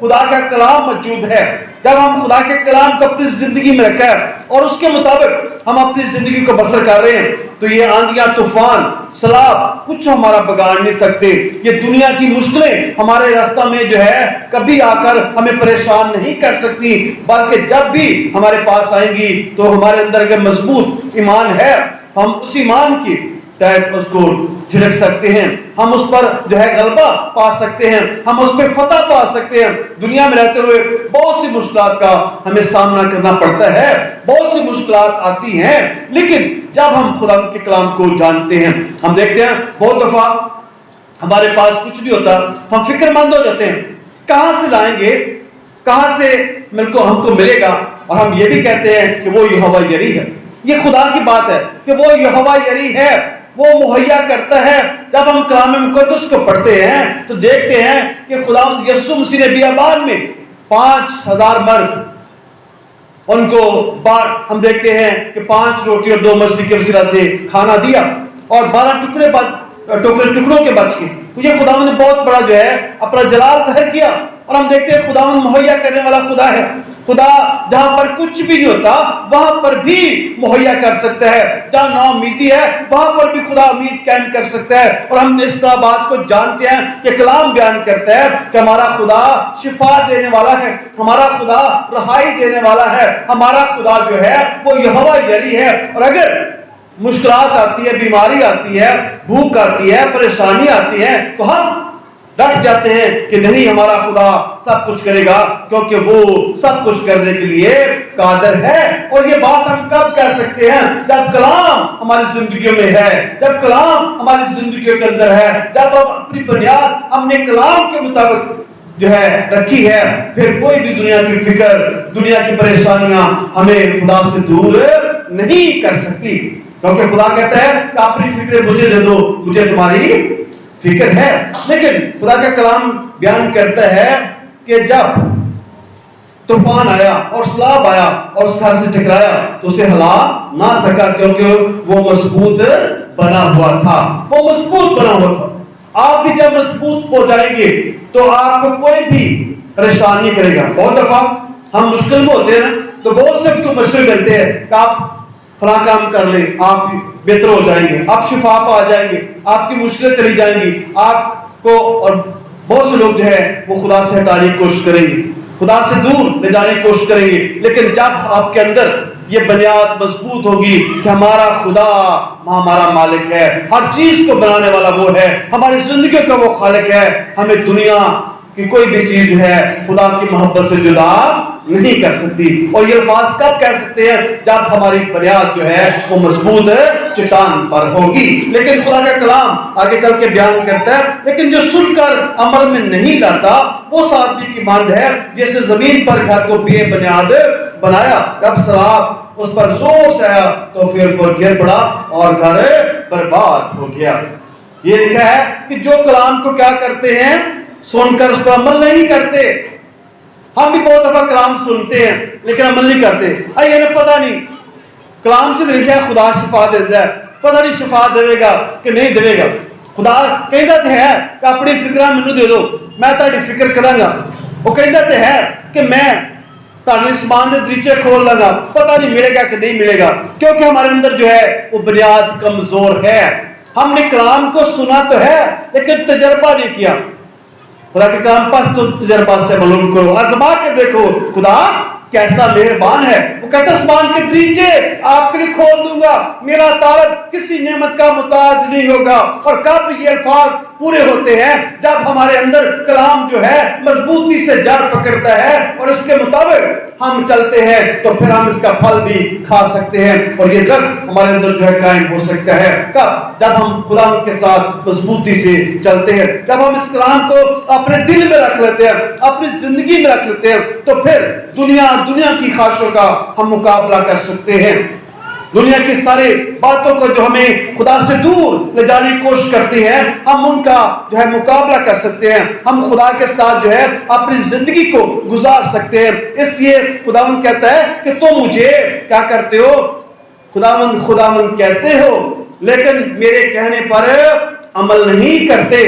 خدا کا کلام موجود ہے، جب ہم خدا کے کلام کو اپنی زندگی میں رکھیں اور اس کے مطابق ہم اپنی زندگی کو بسر کر رہے ہیں، تو یہ آندیاں، طوفان، سیلاب کچھ ہمارا بگاڑ نہیں سکتے۔ یہ دنیا کی مشکلیں ہمارے راستہ میں جو ہے کبھی آ کر ہمیں پریشان نہیں کر سکتی، بلکہ جب بھی ہمارے پاس آئیں گی تو ہمارے اندر اگر مضبوط ایمان ہے، ہم اس ایمان کی تحت اس کو جھڑک سکتے ہیں، ہم اس پر جو ہے غلبہ پا سکتے ہیں، ہم اس پہ فتح پا سکتے ہیں۔ دنیا میں رہتے ہوئے بہت سی مشکلات کا ہمیں سامنا کرنا پڑتا ہے، بہت سی مشکلات آتی ہیں، لیکن جب ہم خدا کے کلام کو جانتے ہیں، ہم دیکھتے ہیں بہت دفعہ ہمارے پاس کچھ نہیں ہوتا، ہم فکر مند ہو جاتے ہیں، کہاں سے لائیں گے، کہاں سے ہم کو ملے گا، اور ہم یہ بھی کہتے ہیں کہ وہ یہوہ یری ہے۔ یہ خدا کی بات ہے کہ وہ یہوہ یری ہے، وہ مہیا کرتا ہے۔ جب ہم کلام مقدس کو پڑھتے ہیں تو دیکھتے ہیں کہ خداوند یسوع مسیح نے بیابان میں 5000 مرد، ان کو ہم دیکھتے ہیں کہ 5 روٹی اور 2 مچھلی کے وسیلہ سے کھانا دیا اور 12 ٹکڑوں کے بچ گئے۔ یہ خداوند نے بہت بڑا جو ہے اپنا جلال ظاہر کیا، اور ہم دیکھتے ہیں خداوند مہیا کرنے والا خدا ہے۔ خدا جہاں پر کچھ بھی نہیں ہوتا وہاں پر بھی مہیا کر سکتا ہے، جہاں نا امیدی ہے وہاں پر بھی خدا امید قائم کر سکتا ہے۔ اور ہم اس کا بات کو جانتے ہیں کہ کلام بیان کرتا ہے کہ ہمارا خدا شفا دینے والا ہے، ہمارا خدا رہائی دینے والا ہے، ہمارا خدا جو ہے وہ یہوہ یری ہے۔ اور اگر مشکلات آتی ہے، بیماری آتی ہے، بھوک آتی ہے، پریشانی آتی ہے، تو ہم ڈٹ جاتے ہیں کہ نہیں، ہمارا خدا سب کچھ کرے گا، کیونکہ وہ سب کچھ کرنے کے لیے قادر ہے۔ اور یہ بات ہم کب کہہ سکتے ہیں؟ جب کلام ہماری زندگیوں میں ہے، جب کلام ہماری زندگیوں کے اندر ہے، جب ہم اپنی بنیاد ہم نے کلام کے مطابق جو ہے رکھی ہے، پھر کوئی بھی دنیا کی فکر، دنیا کی پریشانیاں ہمیں خدا سے دور نہیں کر سکتی، کیونکہ خدا کہتا ہے کہ اپنی فکریں مجھے دے دو، مجھے تمہاری فکر ہے۔ لیکن خدا کا کلام بیان کرتا ہے کہ جب طوفان آیا اور سیلاب آیا اور اس گھر سے ٹکرایا تو اسے ہلا نہ سکا، کیونکہ وہ مضبوط بنا ہوا تھا، وہ مضبوط بنا ہوا تھا۔ آپ بھی جب مضبوط ہو جائیں گے تو آپ کو کوئی بھی پریشان نہیں کرے گا۔ بہت دفعہ ہم مشکل میں ہوتے ہیں تو بہت سے کو مشورے ملتے ہیں کہ آپ فلاں کام کر لیں، آپ بہتر ہو جائیں گے، آپ شفا پا جائیں گے، آپ کی مشکلیں چلی جائیں گی، آپ کو، اور بہت سے لوگ جو ہے وہ خدا سے ہٹانے کی کوشش کریں گے، خدا سے دور لے جانے کی کوشش کریں گے۔ لیکن جب آپ کے اندر یہ بنیاد مضبوط ہوگی کہ ہمارا خدا ہمارا مالک ہے، ہر چیز کو بنانے والا وہ ہے، ہماری زندگی کا وہ خالق ہے، ہمیں دنیا کی کوئی بھی چیز جو ہے خدا کی محبت سے جدا نہیں کر سکتی۔ اور یہ الفاظ کب کہہ سکتے ہیں؟ جب ہماری بنیاد جو ہے وہ مضبوط چٹان پر ہوگی۔ لیکن خدا کا کلام آگے چل کے بیان کرتا ہے، لیکن جو سن کر عمل میں نہیں لاتا وہ اس آدمی کی مانند ہے جیسے زمین پر گھر کو بے بنیاد بنایا، جب سیلاب اس پر زور سے آیا تو پھر وہ گر پڑا اور گھر برباد ہو گیا۔ یہ لکھا ہے کہ جو کلام کو کیا کرتے ہیں؟ سن کر اس پر عمل نہیں کرتے۔ ہم بھی بہت دفعہ کلام سنتے ہیں لیکن عمل نہیں کرتے۔ یہ پتہ نہیں کلام سے لکھا ہے خدا شفا دیتا ہے، پتہ نہیں شفا دے گا کہ نہیں دے گا۔ خدا کہتا تو ہے کہ اپنی فکر مینوں دے دو، میں تہاڈی فکر کراں گا۔ وہ کہتا تو ہے کہ میں تہاڈے آسمان دے دریچے کھول لاں گا، پتہ نہیں ملے گا کہ نہیں ملے گا، کیونکہ ہمارے اندر جو ہے وہ بنیاد کمزور ہے۔ ہم نے کلام کو سنا تو ہے لیکن تجربہ نہیں کیا۔ خدا کے کلام پر تم تجربہ سے معلوم کرو، آزما کے دیکھو خدا کیسا مہربان ہے۔ وہ کہتا آسمان کے دریچے آپ کے لیے کھول دوں گا، میرا طالب کسی نعمت کا محتاج نہیں ہوگا۔ اور کب یہ الفاظ پورے ہوتے ہیں؟ جب ہمارے اندر کلام جو ہے مضبوطی سے جڑ پکڑتا ہے اور اس کے مطابق ہم چلتے ہیں تو پھر ہم اس کا پھل بھی کھا سکتے ہیں اور یہ درخت ہمارے اندر جو ہے قائم ہو سکتا ہے۔ کب؟ جب ہم خدا کے ساتھ مضبوطی سے چلتے ہیں، جب ہم اس کلام کو اپنے دل میں رکھ لیتے ہیں، اپنی زندگی میں رکھ لیتے ہیں، تو پھر دنیا کی خواہشوں کا ہم مقابلہ کر سکتے ہیں۔ دنیا کی ساری باتوں کو جو ہمیں خدا سے دور لے جانے کی کوشش کرتی ہیں، ہم ان کا جو ہے مقابلہ کر سکتے ہیں، ہم خدا کے ساتھ جو ہے اپنی زندگی کو گزار سکتے ہیں۔ اس لیے خداوند کہتا ہے کہ تم مجھے کیا کرتے ہو؟ خداوند کہتے ہو لیکن میرے کہنے پر عمل نہیں کرتے۔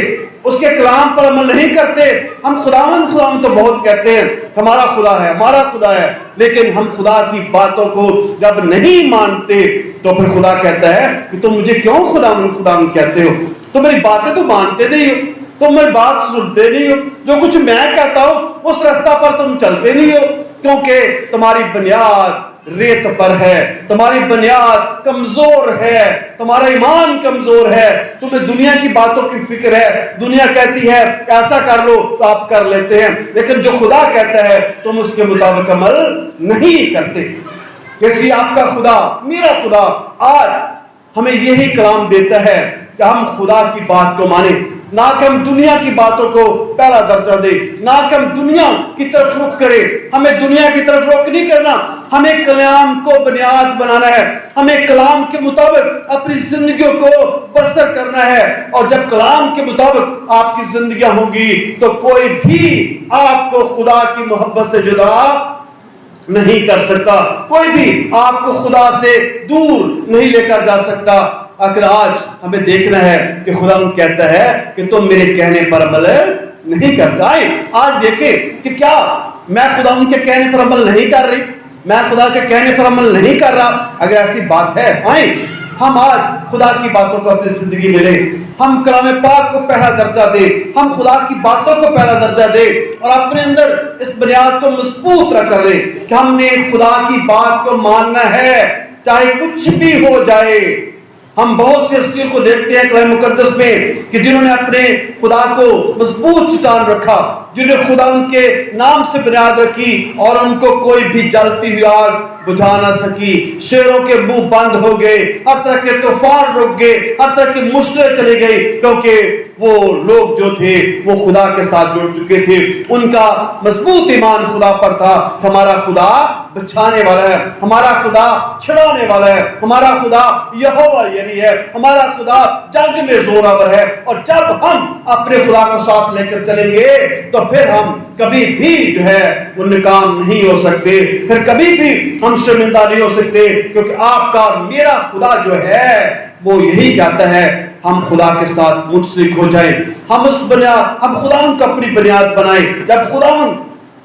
اس کے کلام پر عمل نہیں کرتے. ہم خداوند خداوند تو بہت کہتے ہیں، ہمارا خدا ہے، ہمارا خدا ہے، لیکن ہم خدا کی باتوں کو جب نہیں مانتے تو پھر خدا کہتا ہے کہ تم مجھے کیوں خداوند خداوند کہتے ہو؟ تم میری باتیں تو مانتے نہیں ہو، تم میری بات سنتے نہیں ہو، جو کچھ میں کہتا ہوں اس رستہ پر تم چلتے نہیں ہو، کیونکہ تمہاری بنیاد ریت پر ہے، تمہاری بنیاد کمزور ہے، تمہارا ایمان کمزور ہے، تمہیں دنیا کی باتوں کی فکر ہے، دنیا کہتی ہے ایسا کر لو تو آپ کر لیتے ہیں، لیکن جو خدا کہتا ہے تم اس کے مطابق عمل نہیں کرتے. جیسے آپ کا خدا، میرا خدا آج ہمیں یہی کلام دیتا ہے کہ ہم خدا کی بات کو مانیں، نہ کہ ہم دنیا کی باتوں کو پہلا درجہ دیں، نہ کہ ہم دنیا کی طرف رخ کریں. ہمیں دنیا کی طرف رخ نہیں کرنا، ہمیں کلام کو بنیاد بنانا ہے، ہمیں کلام کے مطابق اپنی زندگیوں کو بسر کرنا ہے. اور جب کلام کے مطابق آپ کی زندگیاں ہوں گی تو کوئی بھی آپ کو خدا کی محبت سے جدا نہیں کر سکتا، کوئی بھی آپ کو خدا سے دور نہیں لے کر جا سکتا. اگر آج ہمیں دیکھنا ہے کہ خدا کہتا ہے کہ تم میرے کہنے پر عمل نہیں کرتا. آج دیکھیں کہ کیا میں خدا ان کے کہنے پر عمل نہیں کر رہی، میں خدا کے کہنے پر عمل نہیں کر رہا؟ اگر ایسی بات ہے آئیں ہم آج خدا کی باتوں کو اپنی زندگی میں لیں، ہم کلام پاک کو پہلا درجہ دیں، ہم خدا کی باتوں کو پہلا درجہ دیں اور اپنے اندر اس بنیاد کو مضبوط رکھ کر لیں کہ ہم نے خدا کی بات کو ماننا ہے چاہے کچھ بھی ہو جائے. ہم بہت سی ہستیوں کو دیکھتے ہیں کلام مقدس میں کہ جنہوں نے اپنے خدا کو مضبوط چٹان رکھا، جنہوں نے خدا ان کے نام سے بنیاد رکھی اور ان کو کوئی بھی جلتی ہوئی آگ بجھا نہ سکی. شیروں کے منہ بند ہو گئے، ہر طرح کے طوفان رک گئے، ہر طرح کی مشکلیں چلی گئی، کیونکہ وہ لوگ جو تھے وہ خدا کے ساتھ جڑ چکے تھے. ان کا مضبوط ایمان خدا پر تھا. ہمارا خدا بچانے والا ہے، ہمارا خدا چھڑانے والا ہے، ہمارا خدا یہوہ یری ہے، ہمارا خدا جنگ میں زوراور ہے. اور جب ہم اپنے خدا کو ساتھ لے کر چلیں گے تو پھر ہم کبھی بھی جو ہے وہ ناکام نہیں ہو سکتے، پھر کبھی بھی ہم شرمندہ نہیں ہو سکتے، کیونکہ آپ کا میرا خدا جو ہے وہ یہی چاہتا ہے ہم خدا کے ساتھ منسلک ہو جائیں، ہم اس بنیاد، ہم خدا ان کو اپنی بنیاد بنائیں. جب خدا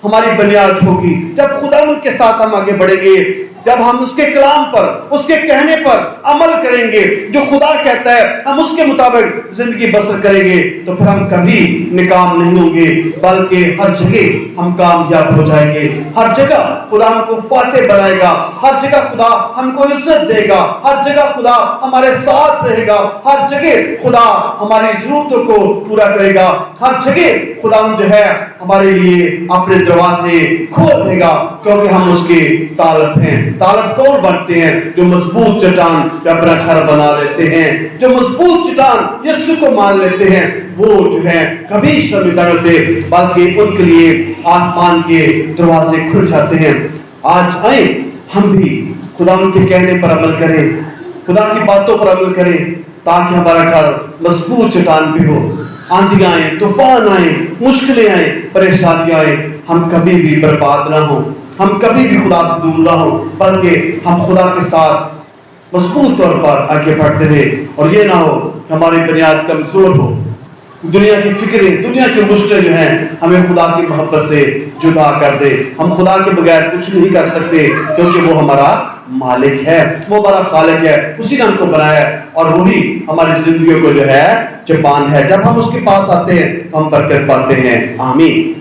ہماری بنیاد ہوگی، جب خدا ان کے ساتھ ہم آگے بڑھیں گے، جب ہم اس کے کلام پر، اس کے کہنے پر عمل کریں گے، جو خدا کہتا ہے ہم اس کے مطابق زندگی بسر کریں گے، تو پھر ہم کبھی ناکام نہیں ہوں گے، بلکہ ہر جگہ ہم کامیاب ہو جائیں گے. ہر جگہ خدا ہم کو فاتح بنائے گا، ہر جگہ خدا ہم کو عزت دے گا، ہر جگہ خدا ہمارے ساتھ رہے گا، ہر جگہ خدا ہماری ضرورتوں کو پورا کرے گا، ہر جگہ خدا جو ہے ہمارے لیے اپنے دروازے کھول دے گا، کیونکہ ہم اس کے طالب ہیں. طالب کون بنتے ہیں؟ جو مضبوط چٹان پہ اپنا گھر بنا لیتے ہیں، جو مضبوط چٹان یسوع کو مان لیتے ہیں، وہ جو ہے کبھی شرمندہ نہیں ہوتے، بلکہ ان کے لیے آسمان کے دروازے کھل جاتے ہیں. آج آئیں ہم بھی خدا ان کے کہنے پر عمل کریں، خدا کی باتوں پر عمل کریں، تاکہ ہمارا گھر مضبوط چٹان بھی ہو. آندھیاں آئیں، طوفان آئیں، مشکلیں آئیں، پریشانیاں آئیں، ہم کبھی بھی برباد نہ ہوں، ہم کبھی بھی خدا سے دور نہ ہوں، بلکہ ہم خدا کے ساتھ مضبوط طور پر آگے بڑھتے رہے. اور یہ نہ ہو کہ ہماری بنیاد کمزور ہو، دنیا کی فکریں، دنیا کی مشکلیں جو ہیں ہمیں خدا کی محبت سے جدا کر دے. ہم خدا کے بغیر کچھ نہیں کر سکتے، کیونکہ وہ ہمارا مالک ہے، وہ ہمارا خالق ہے، اسی نے ہم کو بنایا ہے اور وہی ہماری زندگیوں کو جو ہے چپان ہے. جب ہم اس کے پاس آتے ہیں تو ہم برکت پاتے ہیں. آمین.